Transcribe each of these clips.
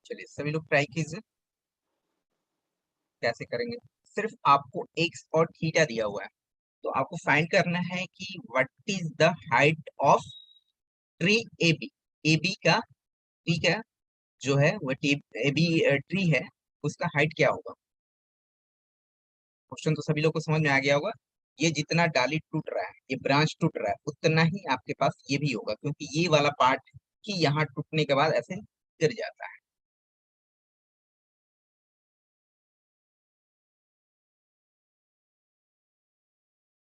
चलिए सभी लोग ट्राई कीजिए। कैसे करेंगे? सिर्फ आपको एक्स और थीटा दिया हुआ है, तो आपको फाइंड करना है कि what is the height of tree A B. A B का, ठीक है, जो है वो ए बी ट्री है, उसका हाइट क्या होगा। क्वेश्चन तो सभी लोग को समझ में आ गया होगा। ये जितना डाली टूट रहा है, ये ब्रांच टूट रहा है, उतना ही आपके पास ये भी होगा, क्योंकि ये वाला पार्ट ही यहाँ टूटने के बाद ऐसे गिर जाता है।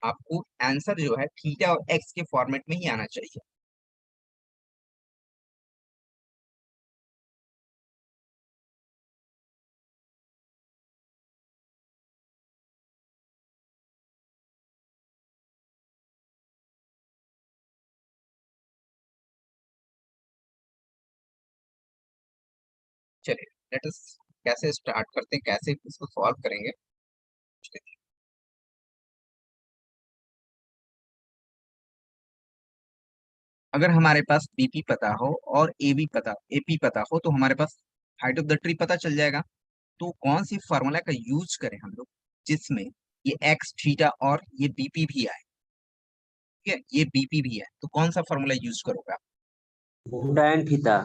आपको आंसर जो है थीटा और एक्स के फॉर्मेट में ही आना चाहिए। चलिए लेट अस कैसे स्टार्ट करते हैं, कैसे इसको सॉल्व करेंगे। अगर हमारे पास बीपी पता हो और एपी पता हो, तो हमारे पास हाइट ऑफ द ट्री पता चल जाएगा। तो कौन सी फार्मूला का यूज करें हम लोग, जिसमें ये एक्स थीटा और ये बीपी भी आए। ठीक है, ये बीपी भी है, तो कौन सा फार्मूला यूज करोगे आप? tan theta.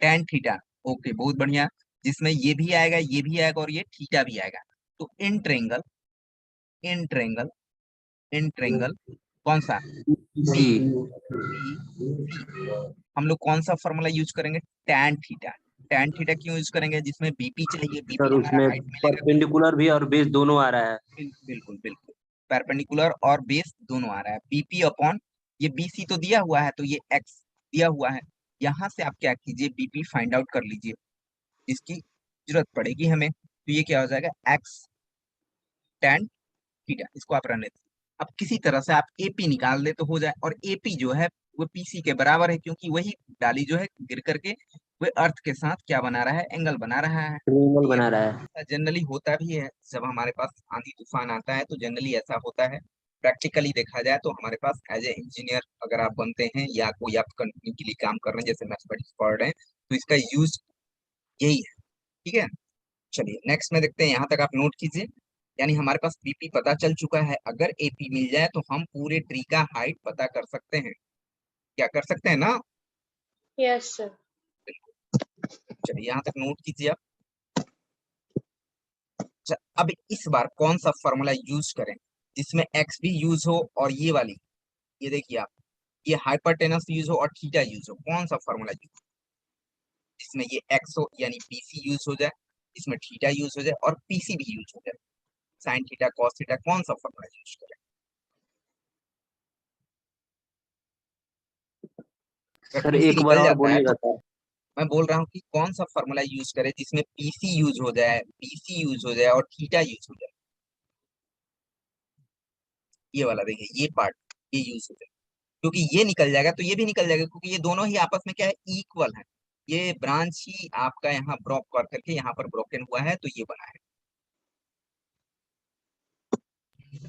Tan theta. Okay, बहुत बढ़िया। जिसमें ये भी आएगा, ये भी आएगा और ये थीटा भी आएगा। तो in triangle, in triangle, in triangle कौन सा? सी। B C. हम लोग कौन सा फॉर्मूला यूज करेंगे? Tan theta. टैन थीटा क्यों यूज करेंगे? जिसमें बीपी चाहिए, बीपी सर हमारा उसमें हाइट मिलेगा। परपेंडिकुलर भी और बेस दोनों आ रहा है। बिल्कुल बिल्कुल, परपेंडिकुलर और बेस दोनों आ रहा है। बीपी अपॉन ये बीसी तो दिया हुआ है, तो ये एक्स दिया हुआ है। यहाँ से आप क्या कीजिए, बीपी फाइंड आउट कर लीजिए, इसकी जरूरत पड़ेगी हमें। तो ये क्या हो जाएगा, एक्स टैन थीटा। इसको आप रहने दीजिए। अब किसी तरह से आप एपी निकाल दे तो हो जाए, और एपी जो है वो पीसी के बराबर है, क्योंकि वही डाली जो है गिर करके वो अर्थ के साथ क्या बना रहा है, एंगल बना रहा है। ट्रायंगल ये बना रहा है। जनरली होता भी है, जब हमारे पास आंधी तूफान आता है तो जनरली ऐसा होता है। प्रैक्टिकली देखा जाए तो हमारे पास एज ए इंजीनियर अगर आप बनते हैं या कोई आप कंपनी के लिए काम कर रहे हैं, जैसे मैथमेटिक्स पढ़ रहे हैं, तो इसका यूज यही है। ठीक है, चलिए नेक्स्ट में देखते हैं। यहाँ तक आप नोट कीजिए। यानी हमारे पास बीपी पता चल चुका है, अगर एपी मिल जाए तो हम पूरे ट्री का हाइट पता कर सकते हैं। क्या कर सकते हैं ना? Yes sir. चलिए यहाँ तक नोट कीजिए आप। अब इस बार कौन सा फॉर्मूला यूज करें जिसमें एक्स भी यूज हो और ये वाली, ये देखिए आप, ये हाइपरटेनस यूज हो और थीटा यूज हो। कौन सा फॉर्मूला यूज, जिसमें ये एक्स हो यानी पीसी यूज हो जाए, इसमें थीटा यूज हो जाए और पीसी भी यूज हो जाए। साइन थीटा कॉस थीटा, कौन सा फॉर्मूला यूज करें? अगर सर पीसी एक बार निकल और जाता है बोलिएगा तो सर। मैं बोल रहा हूँ कि कौन सा फॉर्मूला यूज करें जिसमें पीसी यूज हो जाए, पीसी यूज हो जाए और थीटा यूज हो जाए। ये वाला देखिए, ये पार्ट ये यूज हो जाए, क्योंकि ये निकल जाएगा तो ये भी निकल जाएगा, क्योंकि ये दोनों ही आपस में क्या है, इक्वल है। ये ब्रांच ही आपका यहाँ ब्रोक कर करके यहाँ पर ब्रोकन हुआ है, तो ये बना है।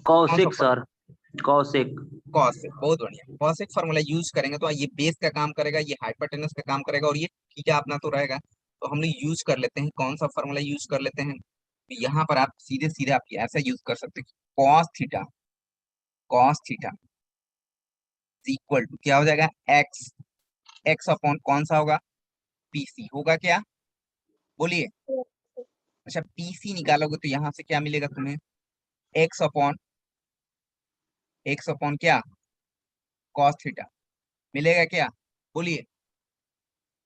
कौन सा Kaushik formula? Sir, Kaushik. Cosec, बहुत बढ़िया। कॉसेक फॉर्मूला यूज करेंगे तो ये बेस का काम करेगा, ये हाइपोटेनस का काम करेगा और ये थीटा अपना तो रहेगा। तो हम लोग यूज कर लेते हैं, कौन सा फॉर्मूला यूज कर लेते हैं। तो यहाँ पर आप सीधे सीधे आप ऐसा यूज कर सकते हैं, cos theta, cos theta equal to क्या हो जाएगा, एक्स, एक्स अपॉन कौन सा होगा, पीसी होगा क्या, बोलिए। अच्छा, पीसी निकालोगे तो यहाँ से क्या मिलेगा तुम्हें, एक्स अपॉन, एक्स अपॉन क्या, कॉस थीटा मिलेगा क्या, बोलिए।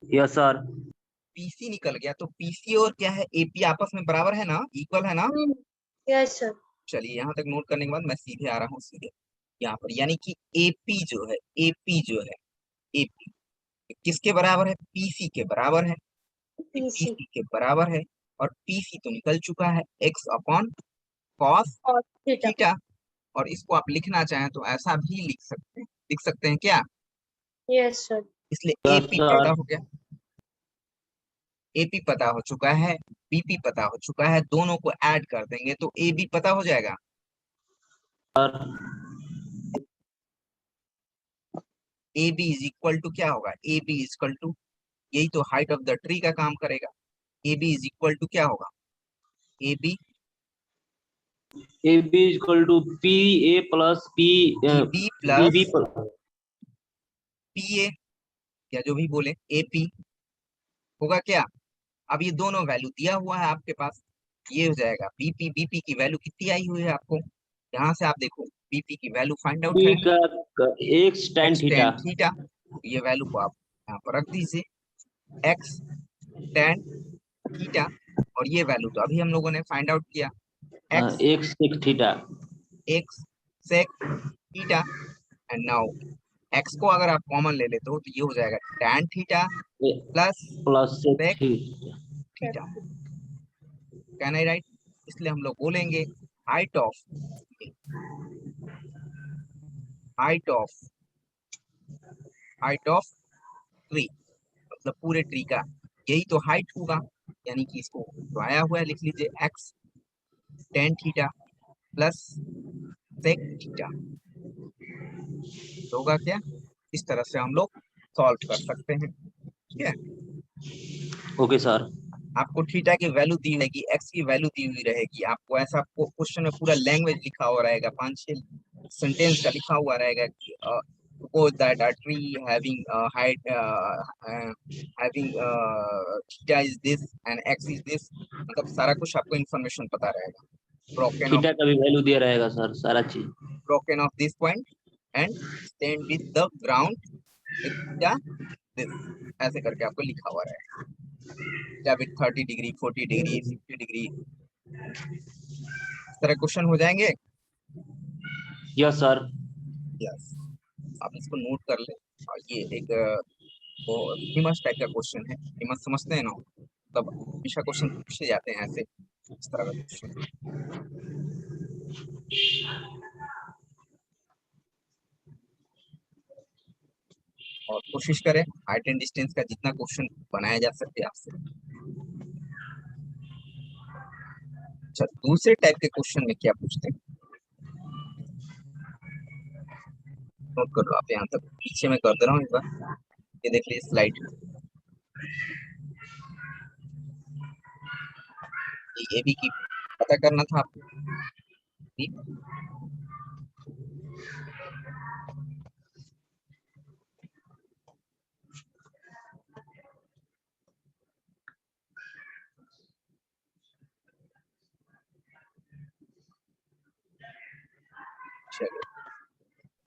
Yes sir. पीसी निकल गया, तो पीसी और क्या है, एपी आपस में बराबर है ना, इक्वल है ना। Yes sir. चलिए यहाँ तक नोट करने के बाद मैं सीधे आ रहा हूँ सीधे यहाँ पर, यानी कि एपी जो है, एपी जो है, एपी किसके बराबर है, पीसी के बराबर है। पीसी पीसी के बराबर है, और पीसी तो निकल चुका है, एक्स अपॉन कॉस और थीटा। थीटा। और इसको आप लिखना चाहें तो ऐसा भी लिख सकते हैं क्या। Yes sir. इसलिए यस एपी पता सर। हो गया, एपी पता हो चुका है, बीपी पता हो चुका है, दोनों को ऐड कर देंगे तो ए बी पता हो जाएगा। A B is equal to क्या होगा, A B is equal to, यही तो हाइट ऑफ द ट्री का काम करेगा। A B is equal to क्या होगा, A B A B equal to P A plus P B P B plus P A, या जो भी बोले ए पी होगा क्या। अब ये दोनों वैल्यू दिया हुआ है आपके पास, ये हो जाएगा बीपी, बीपी की वैल्यू कितनी आई हुई है आपको, यहाँ से आप देखो बीपी की वैल्यू फाइंड आउट है का x ten x theta. Tan theta, ये वैल्यू को आप यहाँ पर रख दीजिए एक्स टेन थीटा, और ये वैल्यू तो अभी हम लोगों ने फाइंड आउट किया X X sec theta. X sec theta, and now X को अगर आप कॉमन ले लेते हो तो ये हो जाएगा tan theta plus plus sec theta. Theta, can I write. इसलिए हम लोग बोलेंगे height of height of height of tree, मतलब पूरे ट्री का यही तो हाइट होगा, यानी कि इसको तो आया हुआ है लिख लीजिए X tan theta plus sec theta, तो होगा क्या, इस तरह से हम लोग सॉल्व कर सकते हैं। ठीक है, ओके सर। आपको थीटा की वैल्यू दी रहेगी, एक्स की वैल्यू दी हुई रहेगी, आपको ऐसा क्वेश्चन में पूरा लैंग्वेज लिखा हुआ रहेगा, 5-6 सेंटेंस का लिखा हुआ रहेगा कि suppose that a tree having height having theta is this and x is this, मतलब सारा कुछ आपको इन्फॉर्मेशन पता रहेगा, थीटा का भी वैल्यू दिया रहेगा सर, सारा चीज। broken of this point and stand with the ground with theta this, ऐसे करके आपको लिखा हुआ रहेगा, या विद 30 डिग्री 40 डिग्री 50 डिग्री, इस तरह क्वेश्चन हो जाएंगे। Yes sir. यस, आप इसको नोट कर ले, और ये एक फेमस टाइप का क्वेश्चन है, फेमस समझते हैं ना, तब हमेशा क्वेश्चन पूछे जाते हैं ऐसे, इस तरह का क्वेश्चन। और कोशिश करें हाइट एंड डिस्टेंस का जितना क्वेश्चन बनाया जा सके आपसे। अच्छा, दूसरे टाइप के क्वेश्चन में क्या पूछते हैं, नोट कर लो आप, यहाँ तक पीछे में कर दे रहा हूँ एक बार, ये देख लीजिए स्लाइड, ये भी की पता करना था आपको। चलो,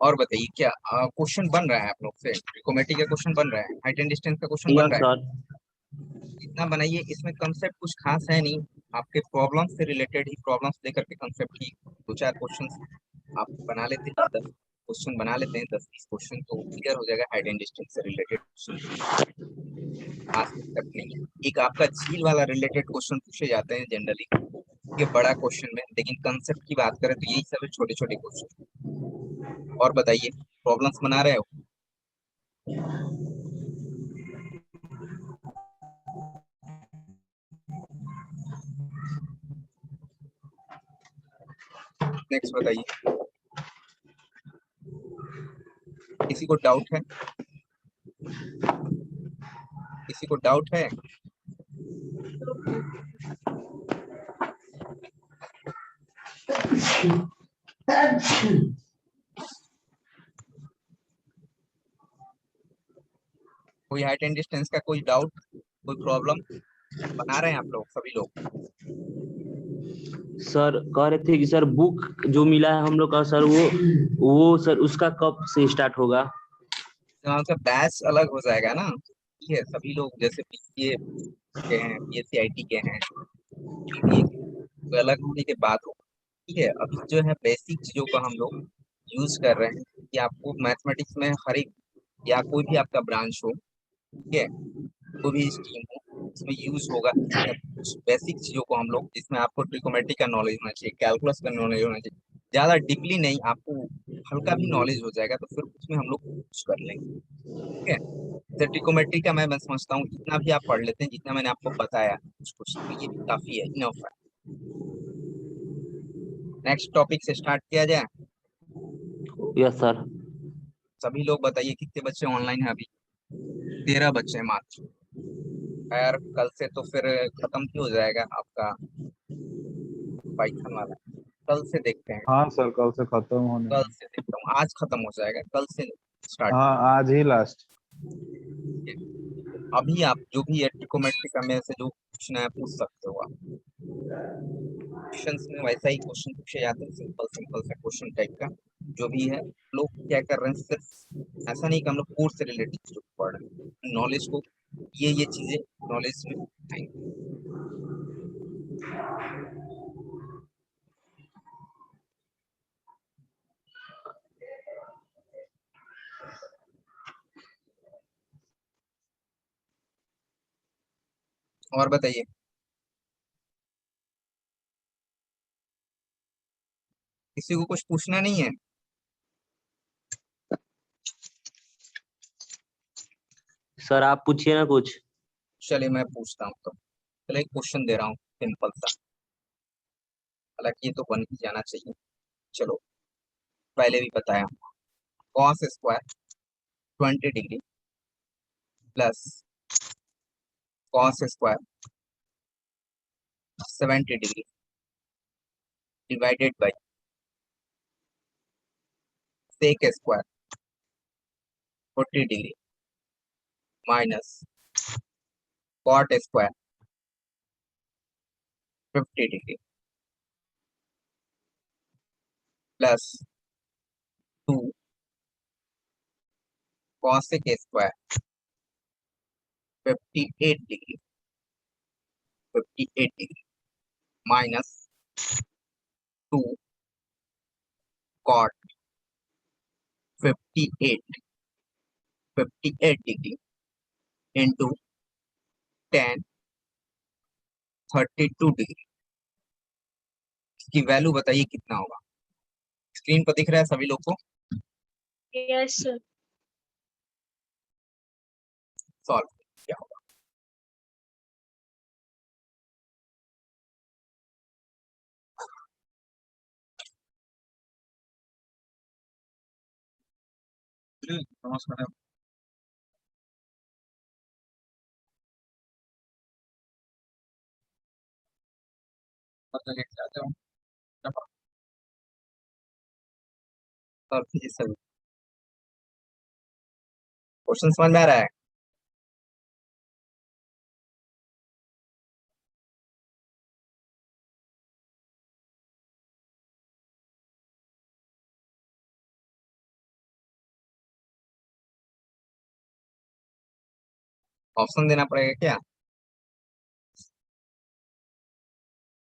और बताइए क्या क्वेश्चन बन रहा है आप लोग से, ट्रिकोमेट्री का क्वेश्चन बन रहा है, हाइट एंड डिस्टेंस का क्वेश्चन बन यस रहा है, सर। जितना बनाइए, इसमें कंसेप्ट कुछ खास है नहीं, आपके प्रॉब्लम से रिलेटेड ही, प्रॉब्लम्स लेकर के कंसेप्ट ही 2-4 क्वेश्चन आप बना लेते हैं, 10 क्वेश्चन बना लेते हैं, 10-20 क्वेश्चन, तो क्लियर हो जाएगा हाइट एंड डिस्टेंस से रिलेटेड क्वेश्चन, खास कंसेप्ट नहीं है। एक आपका झील वाला रिलेटेड क्वेश्चन पूछे जाते हैं जनरली, ये बड़ा क्वेश्चन में, लेकिन कंसेप्ट की बात करें तो यही सब छोटे छोटे क्वेश्चन। और बताइए प्रॉब्लम्स बना रहे हो, नेक्स्ट बताइए, किसी को डाउट है, किसी को डाउट है। कोई हाइट एंड डिस्टेंस का कोई डाउट, कोई प्रॉब्लम बना रहे हैं आप लोग सभी लोग। सर कह रहे थे कि सर बुक जो मिला है हम लोग का सर, वो सर उसका कब से स्टार्ट होगा। तो बैच अलग हो जाएगा ना, ठीक है, सभी लोग जैसे बीसीए के हैं, बीएससी आईटी के हैं, बीबीए के, तो अलग होने के बाद हो, ठीक है। अभी जो है बेसिक चीजों का हम लोग यूज कर रहे हैं, कि आपको मैथमेटिक्स में हर एक, या कोई भी आपका ब्रांच हो, ठीक है, कोई भी स्ट्रीम हो, इसमें यूज होगा कुछ बेसिक चीजों को हम लोग, जिसमें आपको ट्रिकोमेट्री का नॉलेज होना चाहिए, कैलकुलस का नॉलेज होना चाहिए, ज्यादा डीपली नहीं, आपको हल्का भी नॉलेज हो जाएगा तो फिर उसमें हम लोग यूज कर लेंगे, ठीक है। तो ट्रिकोमेट्री का मैं समझता हूँ इतना भी आप पढ़ लेते हैं, जितना मैंने आपको बताया कुछ कुछ, तो ये भी काफी है, इनफ है। नेक्स्ट टॉपिक से स्टार्ट किया जाए। Yes sir. सभी लोग बताइए कितने बच्चे ऑनलाइन है अभी, 13 बच्चे हैं मात्र, यार कल से तो फिर खत्म ही हो जाएगा आपका पाइथन वाला। कल से देखते हैं। हाँ सर, कल से खत्म होने कल वाला। से देखता हूँ, आज खत्म हो जाएगा, कल से स्टार्ट। हाँ, आज ही लास्ट। अभी आप जो भी है ट्रिकोमेट्री का मेरे से जो पूछना है पूछ सकते हो आप। क्वेश्चंस में वैसा ही क्वेश्चन पूछे जाते हैं, सिंपल सिंपल सा क्वेश्चन टाइप का जो भी है। लोग क्या कर रहे हैं, सिर्फ ऐसा नहीं कि हम लोग कोर्स से रिलेटेड जो पढ़ रहे हैं, नॉलेज को ये चीजें नॉलेज में आएंगी। और बताइए, किसी को कुछ पूछना नहीं है? सर आप पूछिए ना कुछ। चलिए मैं पूछता हूँ तो। चलिए एक क्वेश्चन दे रहा हूँ सिंपल सा, हालांकि ये तो बन ही जाना चाहिए। चलो, पहले भी बताया, cos square 20 degree plus cos square 70 degree divided by sec square 40 degree minus cot square 50 degree plus 2 cosec square 58 degree 58 degree minus 2 cot 58 degree into 10 32 degree. इसकी वैल्यू बताइए कितना होगा। स्क्रीन पर दिख रहा है सभी लोग को? Yes, sir. सॉल्व क्या होगा? नमस्कार। चाहते हो और फिजिक्स क्वेश्चन समझ में आ रहा है? ऑप्शन देना पड़ेगा क्या?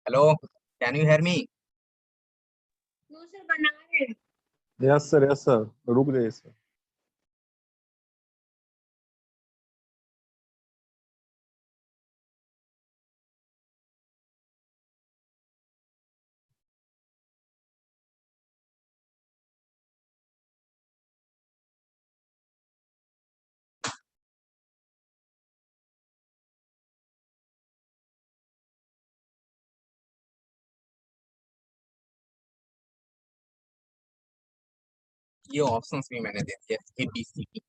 Hello, can you hear me? No, sir, बना रहे हैं। यस सर, यस सर, रुक जाइए सर। ये ऑप्शंस भी मैंने दे दिए, ABCD।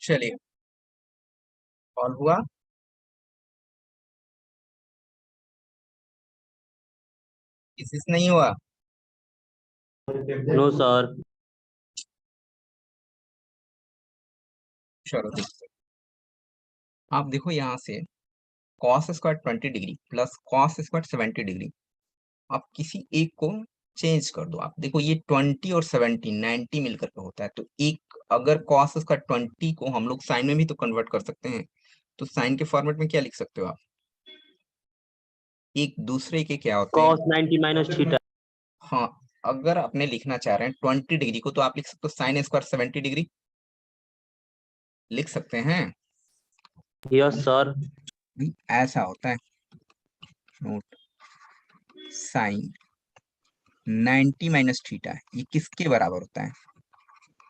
चलिए, सॉल्व हुआ? किसी से नहीं हुआ? No sir. चलो देखते हैं। आप देखो यहाँ से cos square 20 degree plus cos square 70 degree, आप किसी एक को चेंज कर दो। आप देखो ये 20 और 70 90 मिलकर के होता है, तो एक अगर कॉस स्क्वायर 20 को हम लोग साइन में भी तो कन्वर्ट कर सकते हैं, तो साइन के फॉर्मेट में क्या लिख सकते हो आप, एक दूसरे के क्या होते हैं। cos 90 minus theta. हाँ, अगर आपने लिखना चाह रहे हैं 20 डिग्री को, तो आप लिख सकते हो साइन स्क्वायर 70 डिग्री लिख सकते हैं। Yes sir. ऐसा होता है, नोट साइन 90 माइनस थीटा, ये किसके बराबर होता है,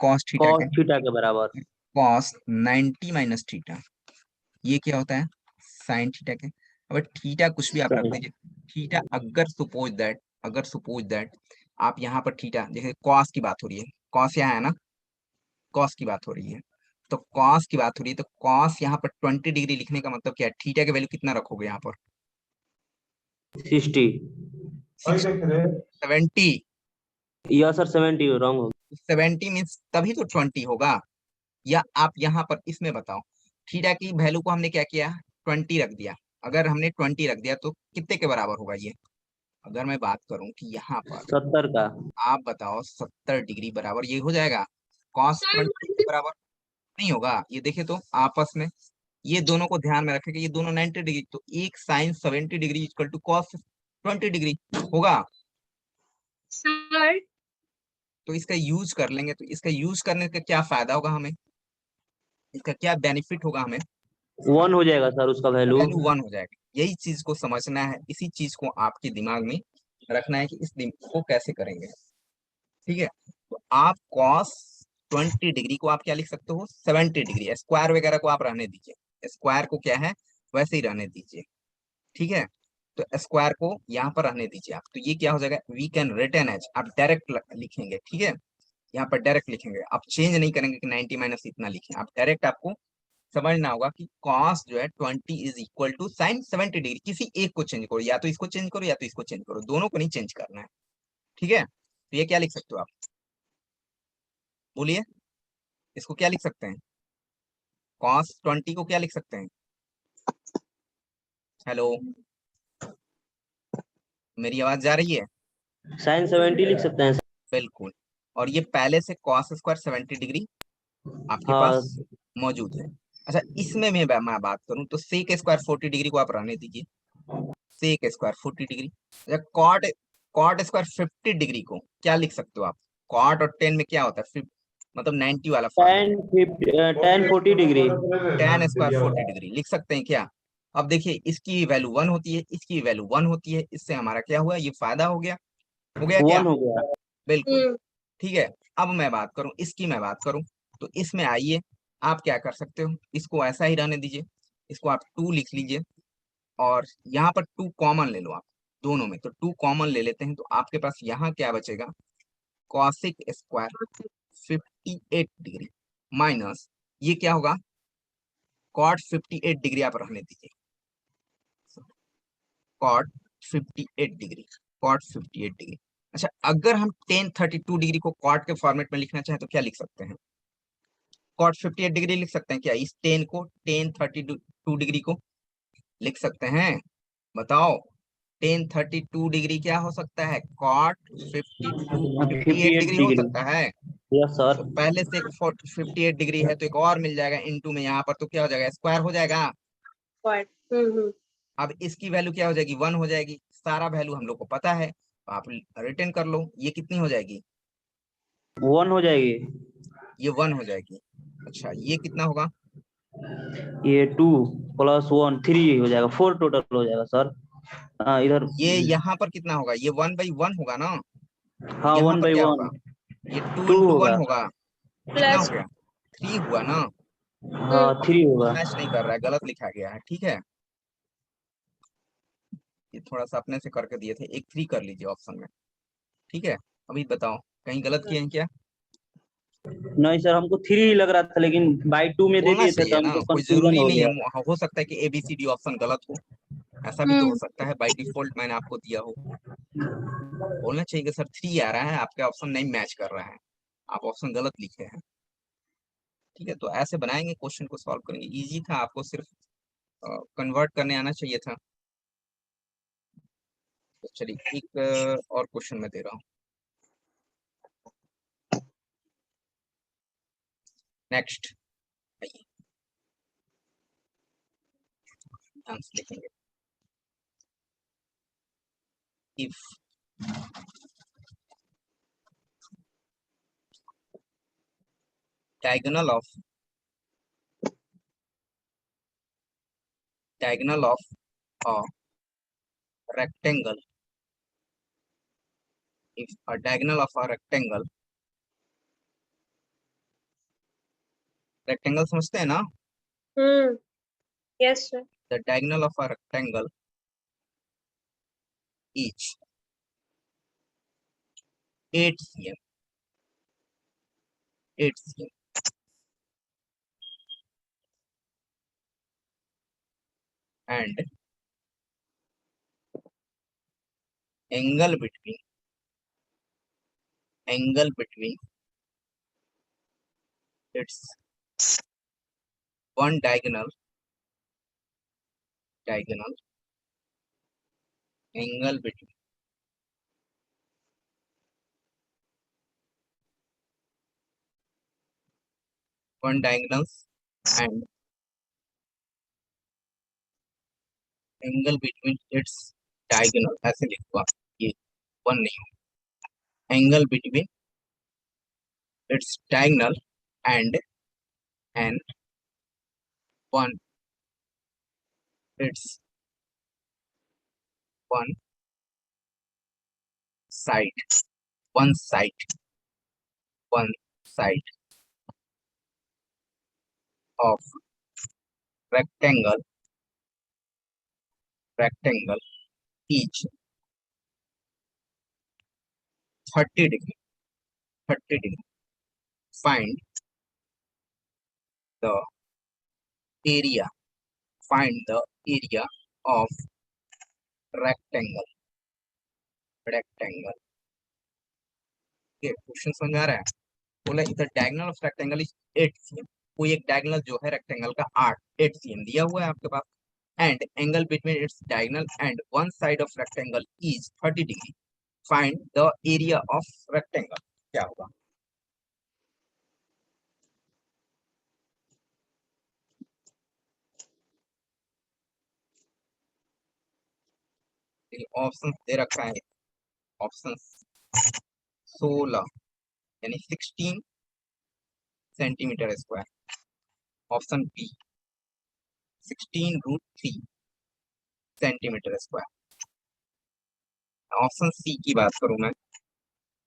कॉस थीटा cos के। थीटा के बराबर। कॉस 90 माइनस थीटा, ये क्या होता है, साइन थीटा के। अब थीटा कुछ भी आप रख दीजिए, थीटा अगर सपोज दैट आप यहाँ पर थीटा, जैसे कॉस की बात हो रही है, कॉस यहाँ है ना, कॉस की बात हो रही है, तो कॉस की बात हो रही है, तो कॉस यहाँ पर 20 डिग्री लिखने का मतलब क्या है, थीटा के वैल्यू कितना रखोगे यहाँ पर, 60। 70। यस सर 70 रॉन्ग हो 70 मीन्स तभी तो 20 होगा। या आप यहाँ पर इसमें बताओ, थीटा की वैल्यू को हमने क्या किया, 20 रख दिया। अगर हमने 20 रख दिया तो कितने के बराबर होगा ये, अगर मैं बात करूं कि यहाँ पर 70 का। आप बताओ 70 डिग्री बराबर ये हो जाएगा कॉस 20 के बराबर, नहीं होगा। ये देखे तो आपस में, ये दोनों को ध्यान में रखें कि ये दोनों 90 डिग्री, तो एक sine 70 degree equal to cos 20 degree होगा। सर तो इसका यूज कर लेंगे, तो इसका यूज करने का क्या फायदा होगा हमें, इसका क्या बेनिफिट होगा हमें, 1 हो जाएगा सर उसका वैल्यू। वैल्यू 1 हो जाएगा। यही चीज को समझना है, इसी चीज को आपके दिमाग में रखना है कि इस दिन को कैसे करेंगे। ठीक है, तो आप cos 20 डिग्री को आप क्या लिख सकते हो, 70 डिग्री, स्क्वायर वगैरह को आप रहने दीजिए, स्क्वायर को क्या है वैसे ही रहने दीजिए। ठीक है, तो स्क्वायर को यहाँ पर रहने दीजिए आप, तो ये क्या हो जाएगा, वी कैन रिटर्न एज, आप डायरेक्ट लिखेंगे। ठीक है, यहाँ पर डायरेक्ट लिखेंगे, आप चेंज नहीं करेंगे कि 90 माइनस इतना लिखें, आप डायरेक्ट, आपको समझना होगा कि cos जो है 20 is equal to sine 70 degree, किसी एक को चेंज करो, या तो इसको चेंज करो या तो इसको चेंज करो, दोनों को नहीं चेंज करना है। ठीक है, तो ये क्या लिख सकते हो आप, बोलिए, इसको क्या लिख सकते हैं, cos 20 को क्या लिख सकते हैं, हेलो, मेरी आवाज जा रही है, साइन 70 लिख सकते हैं। बिल्कुल। और ये पहले से cos स्क्वायर 70 डिग्री आपके हाँ पास मौजूद है। अच्छा, इसमें मैं बात करूं तो सेक स्क्वायर 40 डिग्री को आप रहने दीजिए, सेक स्क्वायर 40 डिग्री। अच्छा, कॉट कॉट स्क्वायर 50 डिग्री को क्या लिख सकते हो आप, कॉट और टेन में क्या होता है, मतलब 90 वाला format, tan 40 degree. Ten square 40 degree लिख सकते हैं क्या। अब देखिए, इसकी वैल्यू 1 होती है, इसकी वैल्यू 1 होती है, इससे हमारा क्या हुआ, ये फायदा हो गया क्या, 1 हो गया। बिल्कुल। ठीक है, अब मैं बात करूं, इसकी मैं बात करूं, तो इसमें आइए, आप क्या कर सकते हो, इसको ऐसा ही रहने दीजिए, इसको आप 2 लिख लीजिए, और यहाँ पर 2 कॉमन ले लो आप, दोनों में तो 2 कॉमन ले लेते हैं, तो आपके पास यहाँ क्या बचेगा, कॉसिक स्क्वायर 58 डिग्री माइनस ये क्या होगा, कॉट 58 डिग्री आप रहने दीजिए, कॉट 58 डिग्री, कॉट 58 डिग्री। अच्छा, अगर हम टेन 32 डिग्री को कॉट के फॉर्मेट में लिखना चाहें तो क्या लिख सकते हैं, कॉट 58 डिग्री लिख सकते हैं क्या, इस टेन को, टेन 32 डिग्री को लिख सकते हैं, बताओ, टेन 32 डिग्री क्या हो सकता है, कॉट 58 58 डिग्री हो डिग्री। सकता है। Yes sir. तो पहले से एक 58 डिग्री है, तो एक और मिल जाएगा इनटू में, यहाँ पर तो क्या हो जाएगा, स्क्वायर हो जाएगा। अब इसकी वैल्यू क्या हो जाएगी, 1 हो जाएगी, सारा वैल्यू हम लोग को पता है, तो आप रिटर्न कर लो, ये कितनी हो जाएगी, 1 हो जाएगी। ये 1 हो जाएगी। अच्छा, ये कितना होगा, ये 2 + 1 3 हो जाएगा, 4 टोटल हो जाएगा सर। इधर। ये यहाँ पर कितना होगा, ये 1/1 होगा ना, हाँ यहाँ पर क्या 1/1। होगा, ये 2 2 इंटू होगा। 1 होगा, कितना हो प्लस गया, 3 हुआ ना, हाँ 3 होगा। मैच नहीं कर रहा है, गलत लिखा गया है। ठीक है, ये थोड़ा सा अपने से करके दिए थे, एक 3 कर लीजिए ऑप्शन में। ठीक है, अभी बताओ कहीं गलत किए हैं क्या, नहीं सर हमको 3 ही लग रहा था, लेकिन बाई 2 में दे बोलना दिए थे तो चाहिए ना, हमको कोई कंफ्यूजन जरूरी हो नहीं गया। है, हो सकता है कि ABCD ऑप्शन गलत हो, ऐसा भी तो हो सकता है, बाई डिफॉल्ट मैंने आपको दिया हो। बोलना चाहिए कि सर 3 आ रहा है, आपका ऑप्शन नहीं मैच कर रहा है, आप ऑप्शन गलत लिखे हैं। ठीक है, तो ऐसे बनाएंगे, क्वेश्चन को सॉल्व करेंगे। इजी था, आपको सिर्फ कन्वर्ट करने आना चाहिए था। तो चलिए एक और क्वेश्चन मैं दे रहा हूँ। नेक्स्ट आइए, ध्यान से लिखेंगे। If diagonal of a rectangle, if a diagonal of a rectangle समझते हैं ना? Yes sir. The diagonal of a rectangle is 8 cm, 8 cm, and angle between its one diagonal angle between one diagonals and angle between its diagonal, ऐसे लिखवा, ये one नहीं, angle between its diagonal and one its one side one side of rectangle each 30 degree. Find the area of rectangle. ये question समझ में आ रहा है? बोला इधर diagonal of rectangle is 8 cm, कोई एक डायगोनल जो है रेक्टेंगल का 8 cm दिया हुआ है आपके पास, and angle between its diagonal and one side of rectangle is 30 degree. Find the area of rectangle. क्या होगा? ऑप्शन दे रखा है, ऑप्शन 16 यानी 16 centimetre square, option B 16√3 centimetre square, option C की बात करूं मैं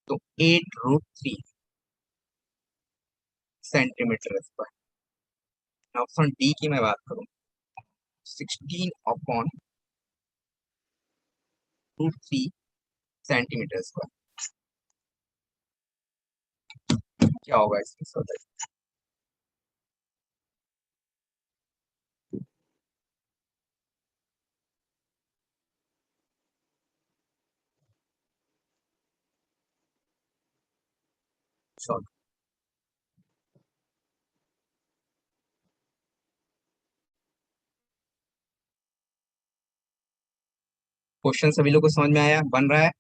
तो 8√3 सेंटीमीटर स्क्वायर, ऑप्शन डी की मैं बात करूं 16/√3 सेंटीमीटर स्क्वायर। क्या होगा इसमें सर? शॉर्ट क्वेश्चन सभी लोगों को समझ में आया, बन रहा है?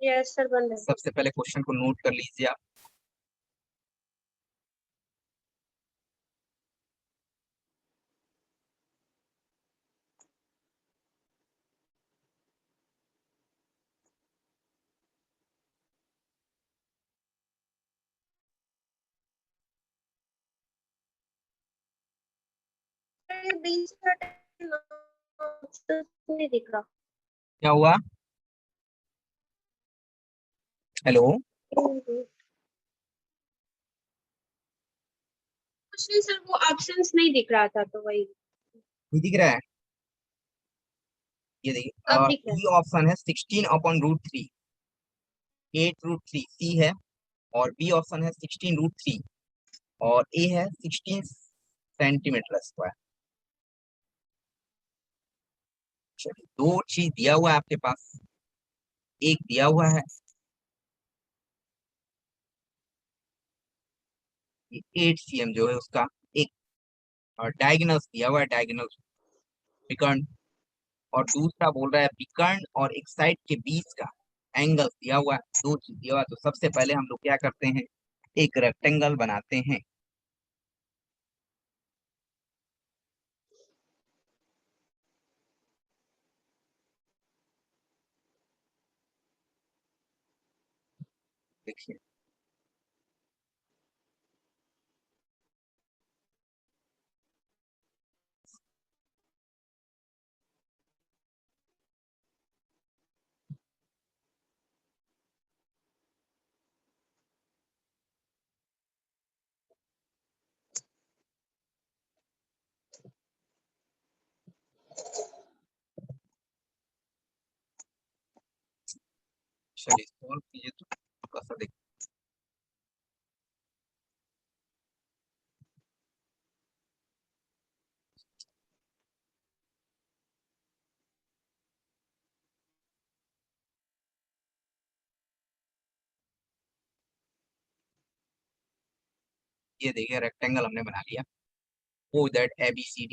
यस सर, बन रहा है। सबसे पहले क्वेश्चन को नोट कर लीजिए आप। बीच का नहीं दिख रहा। क्या हुआ? हेलो, कुछ नहीं सर, वो ऑप्शंस नहीं दिख रहा था तो वही। नहीं दिख रहा है? ये देखिए, अब दिख रहा है। ये ऑप्शन है 16/√3, 8√3 सी है, और बी ऑप्शन है 16√3, और ए है 16 सेंटीमीटर स्क्वायर। चलिए, दो चीज दिया हुआ है आपके पास, एक दिया हुआ है ये 8 cm जो है उसका एक डायगोनल दिया हुआ है, डायगोनल विकर्ण, और दूसरा बोल रहा है विकर्ण और एक साइड के बीच का एंगल दिया हुआ है, दो चीज दिया हुआ है। तो सबसे पहले हम लोग क्या करते हैं, एक रेक्टेंगल बनाते हैं। देखिए चलिए सॉल्व कीजिए तो कैसा देख। ये देखिए रेक्टेंगल हमने बना लिया, oh that A B C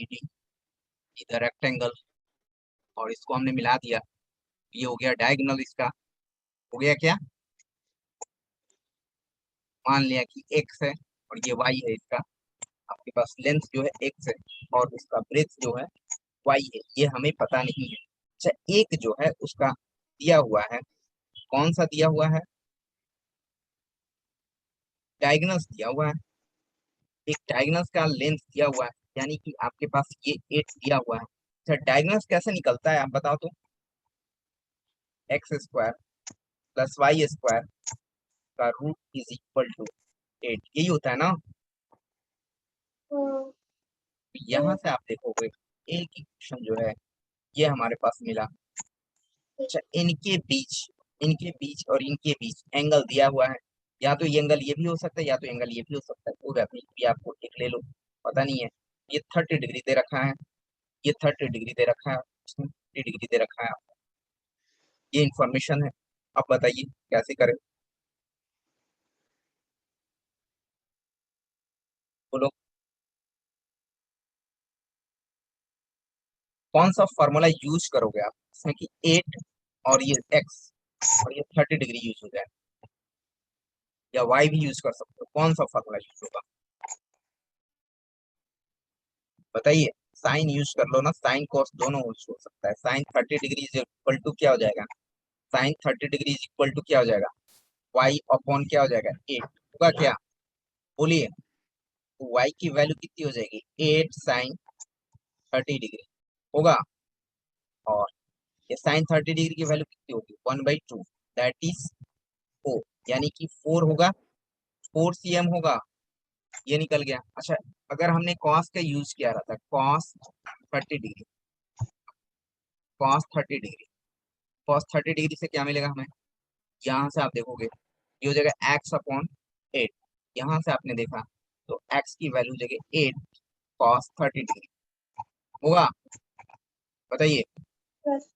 D इधर रेक्टेंगल, और इसको हमने मिला दिया, ये हो गया डायगोनल इसका। हो गया क्या, मान लिया कि x है और ये y है इसका, आपके पास लेंथ जो है x है और उसका ब्रेथ जो है y है, ये हमें पता नहीं है। अच्छा, एक जो है उसका दिया हुआ है, कौन सा दिया हुआ है, डायगोनल दिया हुआ है, एक डायगोनल का लेंथ दिया हुआ है, यानी कि आपके पास ये 8 दिया हुआ है। अच्छा, डायगोनल कैसे निकलता है आप बताओ तो, x² प्लस y² का रूट इज इक्वल टू 8, यही होता है ना। हाँ, तो यहाँ से आप देखोगे एक इक्वेशन जो है ये हमारे पास मिला। अच्छा, इनके बीच और इनके बीच एंगल दिया हुआ है, या तो ये एंगल ये भी हो सकता है या तो एंगल ये भी हो सकता है, कोई बात नहीं, भी आपको एक ले लो, पता नहीं है। ये 30 डिग्री दे रखा है, ये 30 डिग्री दे रखा है, 30 डिग्री दे रखा है, ये इंफॉर्मेशन है। अब बताइए कैसे करें, बोलो कौन सा फॉर्मूला यूज करोगे आप इसमें कि 8 और ये x और ये 30 डिग्री यूज हो जाए, या y भी यूज कर सकते हो, कौन सा फॉर्मूला यूज होगा बताइए। साइन यूज कर लो ना, साइन कॉस दोनों यूज हो सकता है। Sine 30 degree is equal to क्या हो जाएगा, sine 30 degree is equal to क्या हो जाएगा, y अपॉन क्या हो जाएगा 8, होगा क्या, बोलिए। तो y की वैल्यू कितनी हो जाएगी, 8 साइन 30 डिग्री होगा, और ये साइन 30 डिग्री की वैल्यू कितनी होगी 1/2, दैट इज 4, यानी कि 4 होगा, 4 cm होगा, ये निकल गया। अच्छा, अगर हमने कॉस का यूज किया रहता, cos 30 degree, cos 30 degree, cos 30 degree से क्या मिलेगा हमें, यहाँ से आप देखोगे ये हो जाएगा एक्स अपॉन 8, यहाँ से आपने देखा तो एक्स की वैल्यू जगह 8 कॉस 30 डिग्री होगा, बताइए। प्लस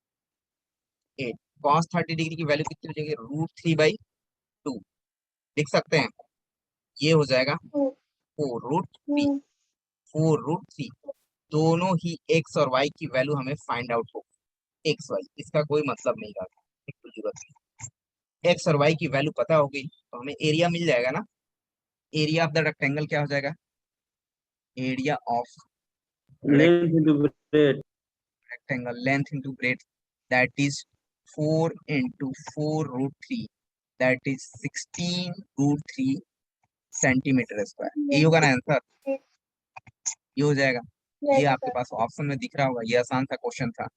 8 कॉस 30 डिग्री की वैल्यू कितनी हो जाएगी, √3/2 लिख सकते हैं, ये हो जाएगा 4, 4√3, 4√3, दोनों ही एक्स और वाई की वैल्यू हमें फाइंड आउट हो, एक्स वाई, इसका कोई मतलब नहीं था, कोई जरूरत नहीं, एक्स और वाई की वैल्यू पता हो गई तो हमें एरिया मिल जाएगा ना। एरिया ऑफ द रेक्टेंगल क्या हो जाएगा, area of length into breadth, rectangle length into breadth, that is 4 into 4√3, that is 16√3 centimetre square, यही होगा ना आंसर, ये हो जाएगा। ये यस आपके सर। पास ऑप्शन में दिख रहा होगा, ये आसान सा क्वेश्चन था,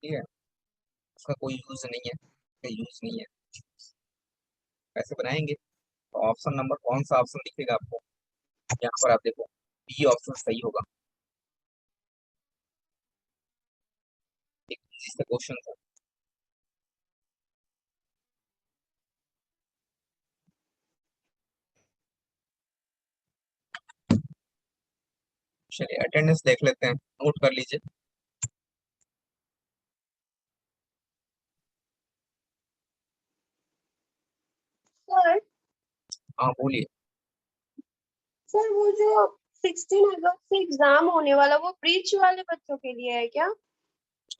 ठीक है, इसका कोई यूज नहीं है, इसका यूज नहीं है, कैसे बनाएंगे। तो ऑप्शन नंबर कौन सा ऑप्शन दिखेगा आपको, यहाँ पर आप देखो बी ऑप्शन सही होगा, एक इजी सा क्वेश्चन था। चलिए अटेंडेंस देख लेते हैं, नोट कर लीजिए। सर हाँ बोलिए। सर वो जो 16 अगस्त से एग्जाम होने वाला वो ब्रीच वाले बच्चों के लिए है क्या?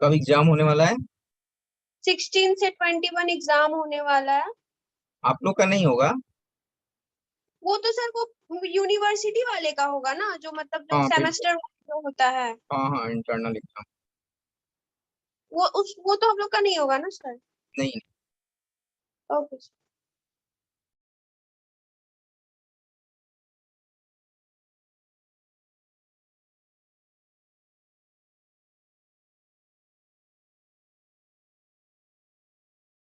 कब एग्जाम होने वाला है? 16 से 21 एग्जाम होने वाला है। आप लोग का नहीं होगा? वो तो सर वो यूनिवर्सिटी वाले का होगा ना, जो मतलब जो हाँ बिल्कुल। सेमेस्टर होता है हाँ हाँ, इंटरनल एग्जाम। वो तो हम लोग का नहीं होगा ना सर? नहीं। ओके।